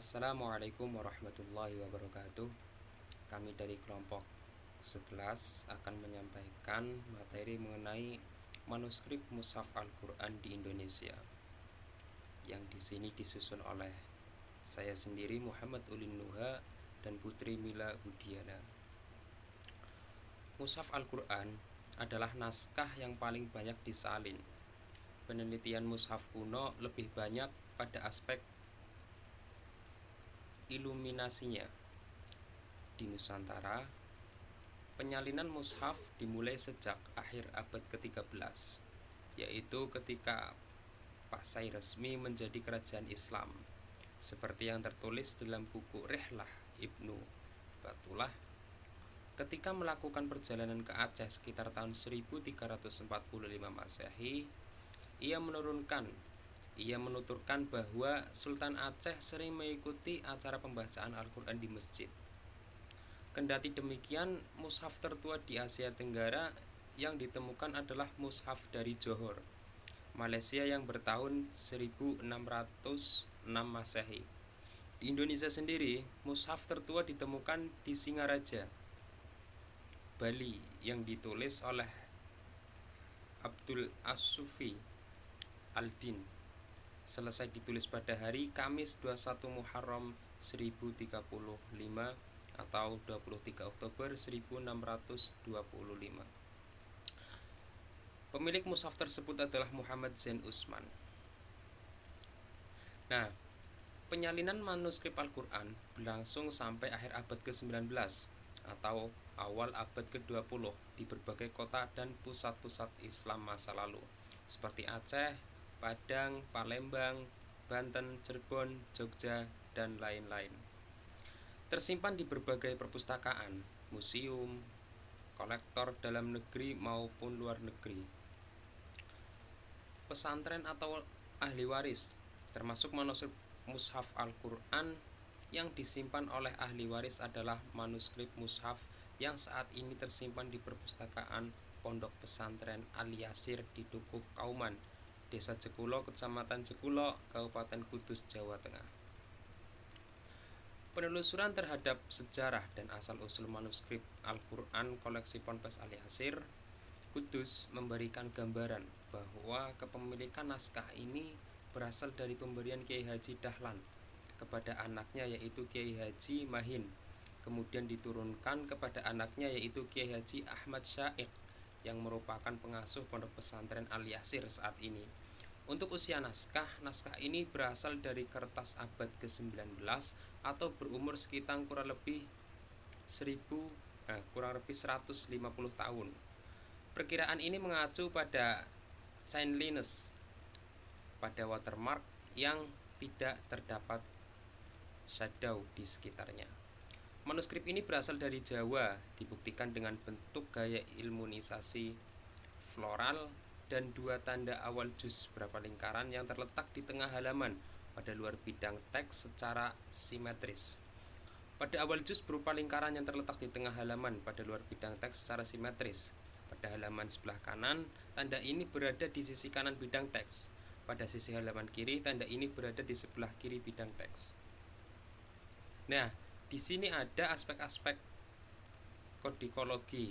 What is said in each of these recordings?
Assalamualaikum warahmatullahi wabarakatuh. Kami dari kelompok 11 akan menyampaikan materi mengenai manuskrip Mushaf Al-Quran di Indonesia yang di sini disusun oleh saya sendiri Muhammad Ulin Nuha dan Putri Mila Budiana. Mushaf Al-Quran adalah naskah yang paling banyak disalin. Penelitian mushaf kuno lebih banyak pada aspek iluminasinya. Di Nusantara, penyalinan mushaf dimulai sejak akhir abad ke-13, yaitu ketika Pasai resmi menjadi kerajaan Islam, seperti yang tertulis dalam buku Rihlah Ibnu Battulah. Ketika melakukan perjalanan ke Aceh sekitar tahun 1345 Masehi, ia menuturkan bahwa Sultan Aceh sering mengikuti acara pembacaan Al-Quran di masjid. Kendati demikian, mushaf tertua di Asia Tenggara yang ditemukan adalah mushaf dari Johor, Malaysia yang bertahun 1606 Masehi. Di Indonesia sendiri, mushaf tertua ditemukan di Singaraja, Bali yang ditulis oleh Abdul As-Sufi Al-Din. Selesai ditulis pada hari Kamis 21 Muharram 1035 atau 23 Oktober 1625. Pemilik mushaf tersebut adalah Muhammad Zain Usman. Nah, penyalinan manuskrip Al-Quran berlangsung sampai akhir abad ke-19 atau awal abad ke-20 di berbagai kota dan pusat-pusat Islam masa lalu seperti Aceh, Padang, Palembang, Banten, Cirebon, Jogja, dan lain-lain. Tersimpan di berbagai perpustakaan, museum, kolektor dalam negeri maupun luar negeri. Pesantren atau ahli waris, termasuk manuskrip mushaf Al-Quran yang disimpan oleh ahli waris adalah manuskrip mushaf yang saat ini tersimpan di perpustakaan Pondok Pesantren Al-Yasir di Dukuh Kauman, Desa Jekulo, Kecamatan Jekulo, Kabupaten Kudus, Jawa Tengah. Penelusuran terhadap sejarah dan asal-usul manuskrip Al-Quran koleksi Ponpes Al-Yasir Kudus memberikan gambaran bahwa kepemilikan naskah ini berasal dari pemberian Kiai Haji Dahlan kepada anaknya yaitu Kiai Haji Mahin, kemudian diturunkan kepada anaknya yaitu Kiai Haji Ahmad Syaikh yang merupakan pengasuh Pondok Pesantren Al-Yasir saat ini. Untuk usia naskah ini berasal dari kertas abad ke-19 atau berumur sekitar kurang lebih 150 tahun. Perkiraan ini mengacu pada cleanliness pada watermark yang tidak terdapat shadow di sekitarnya. Manuskrip ini berasal dari Jawa, dibuktikan dengan bentuk gaya ilmunisasi floral dan dua tanda awal juz berapa lingkaran yang terletak di tengah halaman pada luar bidang teks secara simetris. Pada awal juz berupa lingkaran yang terletak di tengah halaman pada luar bidang teks secara simetris. Pada halaman sebelah kanan, tanda ini berada di sisi kanan bidang teks. Pada sisi halaman kiri, tanda ini berada di sebelah kiri bidang teks. Nah, di sini ada aspek-aspek kodikologi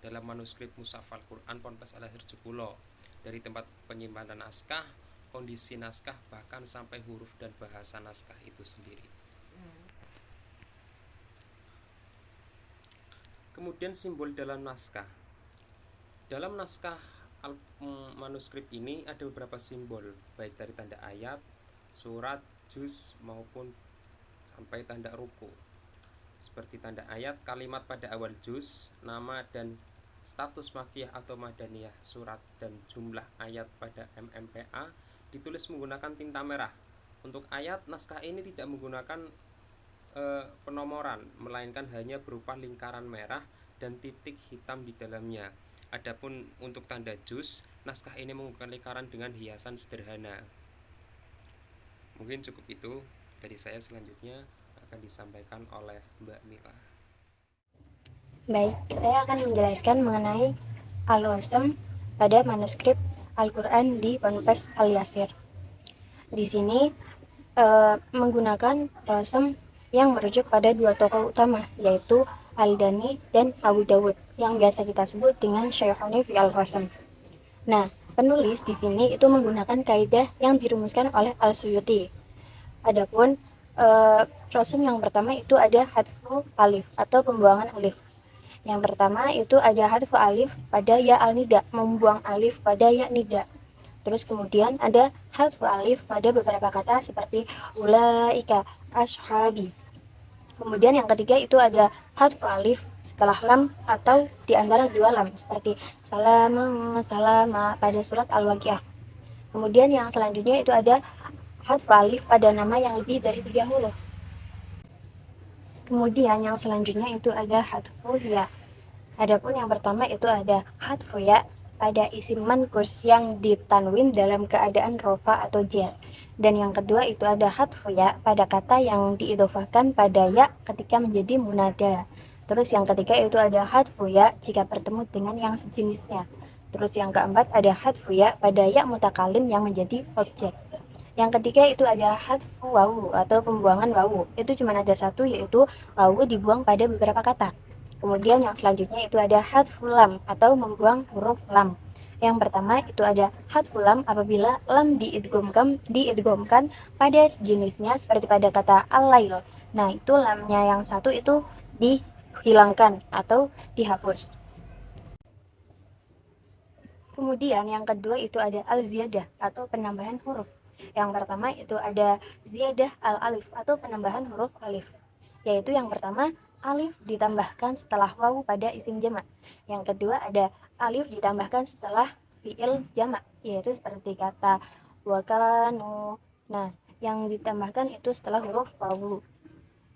dalam manuskrip mushaf Al-Quran Ponpes Al-Yasir Jekulo, dari tempat penyimpanan naskah, kondisi naskah, bahkan sampai huruf dan bahasa naskah itu sendiri. Kemudian simbol dalam naskah. Dalam naskah manuskrip ini ada beberapa simbol, baik dari tanda ayat, surat, juz maupun sampai tanda ruku. Seperti tanda ayat, kalimat pada awal juz, nama dan status makiyah atau madaniyah surat dan jumlah ayat pada MMPA ditulis menggunakan tinta merah. Untuk ayat, naskah ini tidak menggunakan penomoran, melainkan hanya berupa lingkaran merah dan titik hitam di dalamnya. Adapun untuk tanda juz, naskah ini menggunakan lingkaran dengan hiasan sederhana. Mungkin cukup itu dari saya. Selanjutnya akan disampaikan oleh Mbak Mila. Baik, saya akan menjelaskan mengenai al-wasm pada manuskrip Al-Quran di Ponpes Al-Yasir. Di sini menggunakan rasem yang merujuk pada dua tokoh utama, yaitu Al-Dani dan Abu Dawud, yang biasa kita sebut dengan Syaikhaini fi al-Rasm. Nah, penulis di sini itu menggunakan kaidah yang dirumuskan oleh Al-Suyuti. Adapun rasem yang pertama itu ada hadfu alif atau pembuangan alif. Yang pertama itu ada hadfu alif pada ya al-nida, membuang alif pada ya nida. Terus kemudian ada hadfu alif pada beberapa kata seperti ulaika, ashabi. Kemudian yang ketiga itu ada hadfu alif setelah lam atau di antara dua lam seperti salama, salama pada surat Al-Waqiah. Kemudian yang selanjutnya itu ada hadfu alif pada nama yang lebih dari 3 huruf. Kemudian yang selanjutnya itu ada hadfu ya. Adapun yang pertama itu ada hadfu ya pada isim manqus yang ditanwin dalam keadaan rofa atau jar. Dan yang kedua itu ada hadfu ya pada kata yang diidofahkan pada ya ketika menjadi munada. Terus yang ketiga itu ada hadfu ya jika bertemu dengan yang sejenisnya. Terus yang keempat ada hadfu ya pada ya mutakalim yang menjadi objek. Yang ketiga itu ada hadfu wawu atau pembuangan wawu. Itu cuma ada satu, yaitu wawu dibuang pada beberapa kata. Kemudian yang selanjutnya itu ada hadfu lam atau membuang huruf lam. Yang pertama itu ada hadfu lam apabila lam diidghamkan pada jenisnya seperti pada kata al-lail. Nah, itu lamnya yang satu itu dihilangkan atau dihapus. Kemudian yang kedua itu ada al-ziyadah atau penambahan huruf. Yang pertama itu ada ziyadah al-alif atau penambahan huruf alif. Yaitu yang pertama alif ditambahkan setelah wawu pada isim jamak. Yang kedua ada alif ditambahkan setelah fiil jamak, yaitu seperti kata wakanu. Nah, yang ditambahkan itu setelah huruf wawu.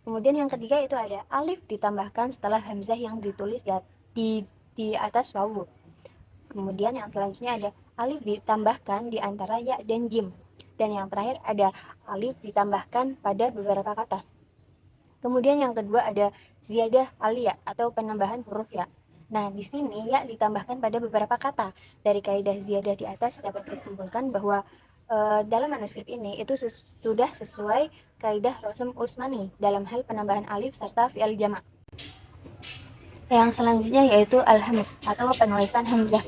Kemudian yang ketiga itu ada alif ditambahkan setelah hamzah yang ditulis di atas wawu. Kemudian yang selanjutnya ada alif ditambahkan di antara ya dan jim. Dan yang terakhir ada alif ditambahkan pada beberapa kata. Kemudian yang kedua ada ziyadah aliyah atau penambahan huruf ya. Nah, di sini ya ditambahkan pada beberapa kata. Dari kaidah ziyadah di atas dapat disimpulkan bahwa dalam manuskrip ini itu sudah sesuai kaidah Rasm Utsmani dalam hal penambahan alif serta fi'il jamak. Yang selanjutnya yaitu al-hamz atau penulisan hamzah.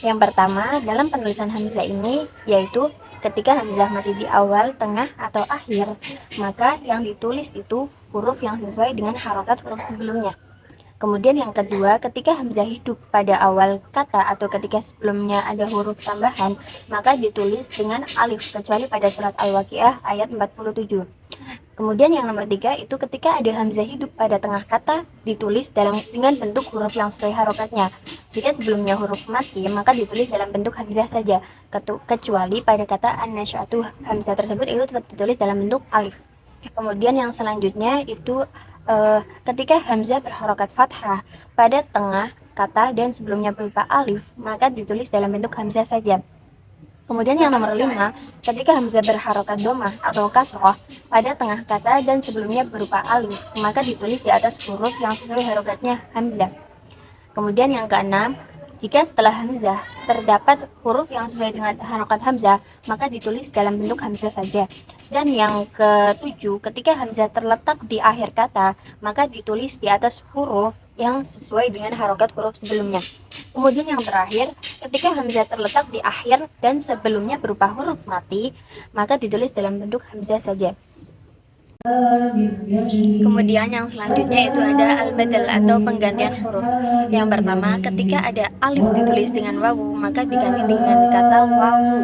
Yang pertama dalam penulisan hamzah ini yaitu ketika hamzah mati di awal, tengah, atau akhir, maka yang ditulis itu huruf yang sesuai dengan harokat huruf sebelumnya. Kemudian yang kedua, ketika hamzah hidup pada awal kata atau ketika sebelumnya ada huruf tambahan, maka ditulis dengan alif, kecuali pada surat Al-Waqiah ayat 47. Kemudian yang nomor 3 itu ketika ada hamzah hidup pada tengah kata, ditulis dengan bentuk huruf yang sesuai harokatnya. Jika sebelumnya huruf mati, maka ditulis dalam bentuk hamzah saja, kecuali pada kata an-nasyatu, hamzah tersebut itu tetap ditulis dalam bentuk alif. Kemudian yang selanjutnya itu ketika hamzah berharokat fathah pada tengah kata dan sebelumnya berupa alif, maka ditulis dalam bentuk hamzah saja. Kemudian yang nomor 5, ketika hamzah berharokat dhammah atau kasroh pada tengah kata dan sebelumnya berupa alif, maka ditulis di atas huruf yang sesuai harokatnya hamzah. Kemudian yang keenam, jika setelah hamzah terdapat huruf yang sesuai dengan harokat hamzah, maka ditulis dalam bentuk hamzah saja. Dan yang ketujuh, ketika hamzah terletak di akhir kata, maka ditulis di atas huruf yang sesuai dengan harokat huruf sebelumnya. Kemudian yang terakhir, ketika hamzah terletak di akhir dan sebelumnya berupa huruf mati, maka ditulis dalam bentuk hamzah saja. Kemudian yang selanjutnya itu ada al-badal atau penggantian huruf. Yang pertama, ketika ada alif ditulis dengan wawu, maka diganti dengan kata wawu.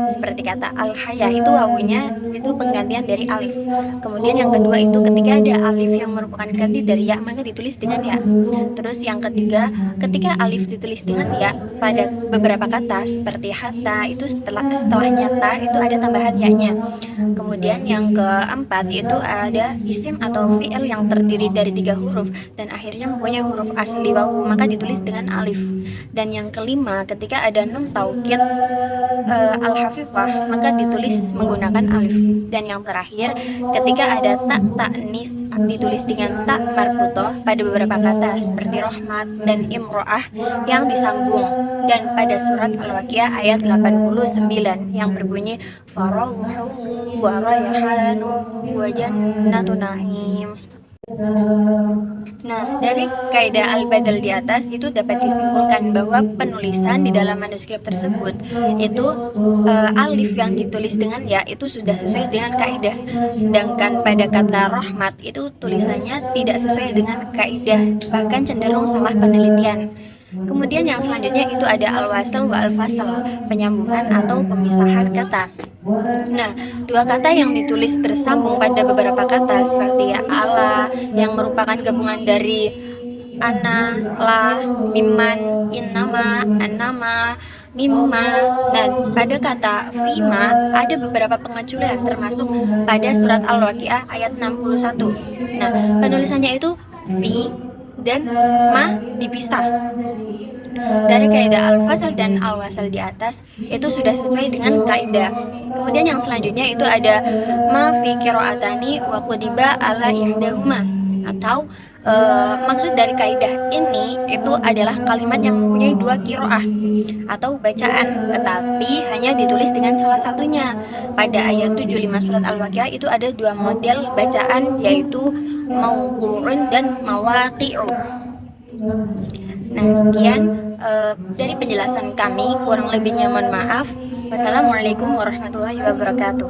Seperti kata al-haya, itu wawunya itu penggantian dari alif. Kemudian yang kedua itu ketika ada alif yang merupakan ganti dari ya, maka ditulis dengan ya. Terus yang ketiga, ketika alif ditulis dengan ya pada beberapa kata seperti hatta, itu setelahnya ta itu ada tambahan ya-nya. Kemudian yang keempat itu ada isim atau fi'il yang terdiri dari 3 huruf dan akhirnya mempunyai huruf asli wawu, maka ditulis dengan alif. Dan yang kelima, ketika ada nun taukid al-hafifah maka ditulis menggunakan alif. Dan yang terakhir, ketika ada tak ta'nis ditulis dengan tak marbutoh pada beberapa kata seperti rahmat dan imro'ah yang disambung. Dan pada surat Al-Waqiah ayat 89 yang berbunyi farauhu wa rayhanu wa jannatu na'im. Nah, dari kaidah al-badal di atas itu dapat disimpulkan bahwa penulisan di dalam manuskrip tersebut itu alif yang ditulis dengan ya itu sudah sesuai dengan kaidah. Sedangkan pada kata rahmat itu tulisannya tidak sesuai dengan kaidah, bahkan cenderung salah penelitian. Kemudian yang selanjutnya itu ada al-wasl wa al-fasl, penyambungan atau pemisahan kata. Nah, dua kata yang ditulis bersambung pada beberapa kata seperti ala yang merupakan gabungan dari ana, la, miman, innama, annama, mimma. Dan pada kata fima ada beberapa pengecualian termasuk pada surat Al-Waqiah ayat 61. Nah, penulisannya itu fi dan ma dipisah. Dari kaidah al-fasl dan al-wasl di atas itu sudah sesuai dengan kaidah. Kemudian yang selanjutnya itu ada ma fi qira'atani wa qudiba ala ihdahuma, atau maksud dari kaidah ini itu adalah kalimat yang mempunyai dua qiraah atau bacaan, tetapi hanya ditulis dengan salah satunya. Pada ayat 75 surat Al-Waqiah itu ada dua model bacaan, yaitu mawqu'un dan mawaqi'u. Nah, sekian dari penjelasan kami, kurang lebihnya mohon maaf. Wassalamualaikum warahmatullahi wabarakatuh.